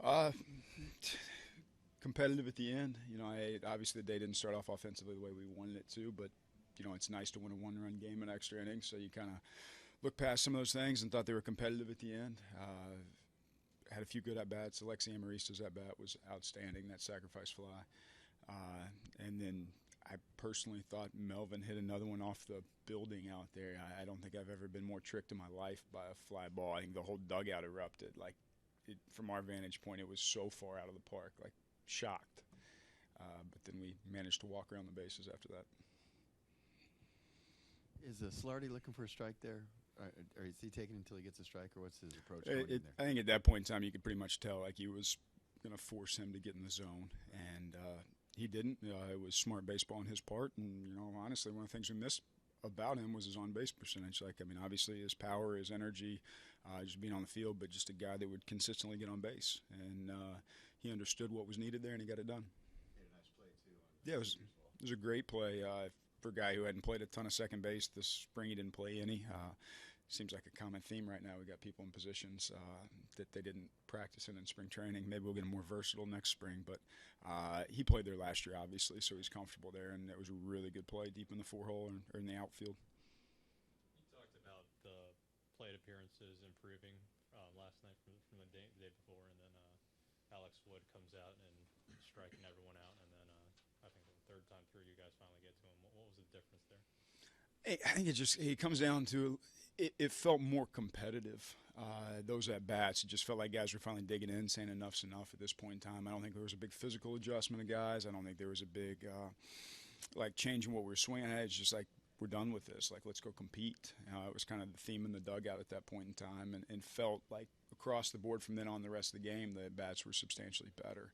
Uh, Competitive at the end. Obviously the day didn't start off offensively the way we wanted it to, but it's nice to win a one-run game in extra innings. So you kind of look past some of those things and thought they were competitive at the end. Had a few good at bats. Alexi Amarista's at bat was outstanding. That sacrifice fly, and then I personally thought Melvin hit another one off the building out there. I don't think I've ever been more tricked in my life by a fly ball. I think the whole dugout erupted. From our vantage point, it was so far out of the park, like shocked. But then we managed to walk around the bases after that. Is Slarty looking for a strike there? Or is he taking until he gets a strike, or what's his approach going in there? I think at that point in time, you could pretty much tell like he was going to force him to get in the zone, and he didn't. It was smart baseball on his part, and honestly, one of the things we missed about him was his on-base percentage. Obviously his power, his energy, just being on the field, but just a guy that would consistently get on base, and he understood what was needed there, and he got it done. He had a nice play too. Yeah, it was a great play for a guy who hadn't played a ton of second base this spring. He didn't play any. Seems like a common theme right now. We got people in positions that they didn't practice in spring training. Maybe we'll get him more versatile next spring, but he played there last year, obviously, so he's comfortable there, and it was a really good play deep in the four-hole or in the outfield. You talked about the plate appearances improving last night from the day before, and then Alex Wood comes out and striking everyone out, and then I think the third time through you guys finally get to him. What was the difference there? I think it comes down to it felt more competitive. Those at bats, it just felt like guys were finally digging in, saying enough's enough at this point in time. I don't think there was a big physical adjustment of guys. I don't think there was a big changing what we were swinging at. It's just like we're done with this. Like let's go compete. It was kind of the theme in the dugout at that point in time, and felt like across the board from then on the rest of the game, the at bats were substantially better.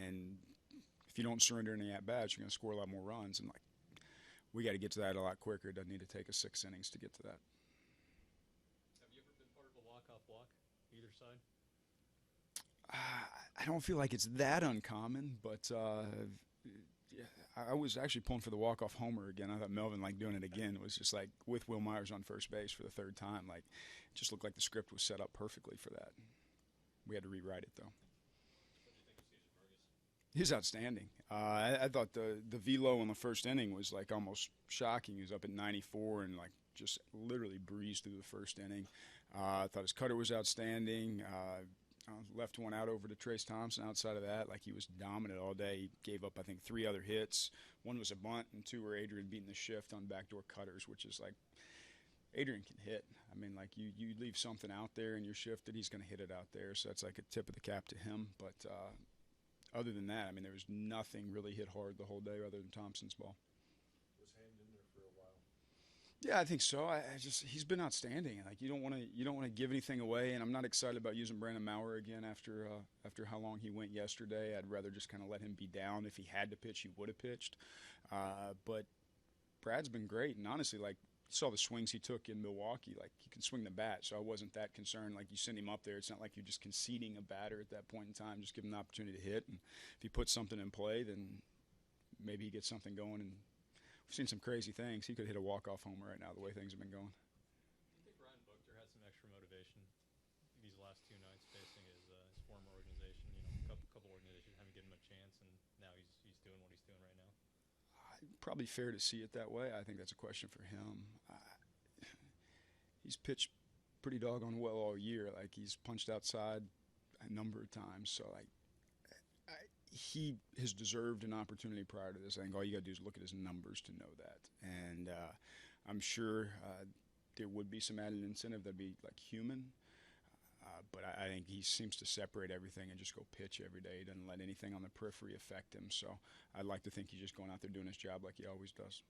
And if you don't surrender any at bats, you're going to score a lot more runs. And we got to get to that a lot quicker. It doesn't need to take us 6 innings to get to that. Have you ever been part of a walk-off walk, either side? I don't feel like it's that uncommon, but yeah, I was actually pulling for the walk-off homer again. I thought Melvin doing it again. It was just with Will Myers on first base for the third time. It just looked like the script was set up perfectly for that. We had to rewrite it though. He's outstanding. I thought the velo in the first inning was almost shocking. He was up at 94 and just literally breezed through the first inning. I thought his cutter was outstanding. Left one out over to Trace Thompson. Outside of that, he was dominant all day. He gave up, I think, 3 other hits. One was a bunt, and 2 were Adrian beating the shift on backdoor cutters, which is Adrian can hit. I mean, you leave something out there in your shift that he's going to hit it out there. So that's a tip of the cap to him. But other than that, I mean, there was nothing really hit hard the whole day other than Thompson's ball. Was hanging in there for a while. Yeah, I think so. He's been outstanding. You don't want to give anything away, and I'm not excited about using Brandon Maurer again after how long he went yesterday. I'd rather just kind of let him be down. If he had to pitch, he would have pitched. But Brad's been great, and honestly, you saw the swings he took in Milwaukee. He can swing the bat, so I wasn't that concerned. You send him up there, it's not like you're just conceding a batter at that point in time. Just give him the opportunity to hit, and if he puts something in play, then maybe he gets something going. And we've seen some crazy things. He could hit a walk-off homer right now, the way things have been going. Do you think Ryan Buchter had some extra motivation these last 2 nights facing his former organization? A couple organizations haven't given him a chance, and now he's doing what he's doing right now. Probably fair to see it that way. I think that's a question for him. He's pitched pretty doggone well all year. He's punched outside a number of times. So he has deserved an opportunity prior to this. I think all you got to do is look at his numbers to know that. And I'm sure there would be some added incentive that'd be human. But I think he seems to separate everything and just go pitch every day. He doesn't let anything on the periphery affect him. So I'd like to think he's just going out there doing his job like he always does.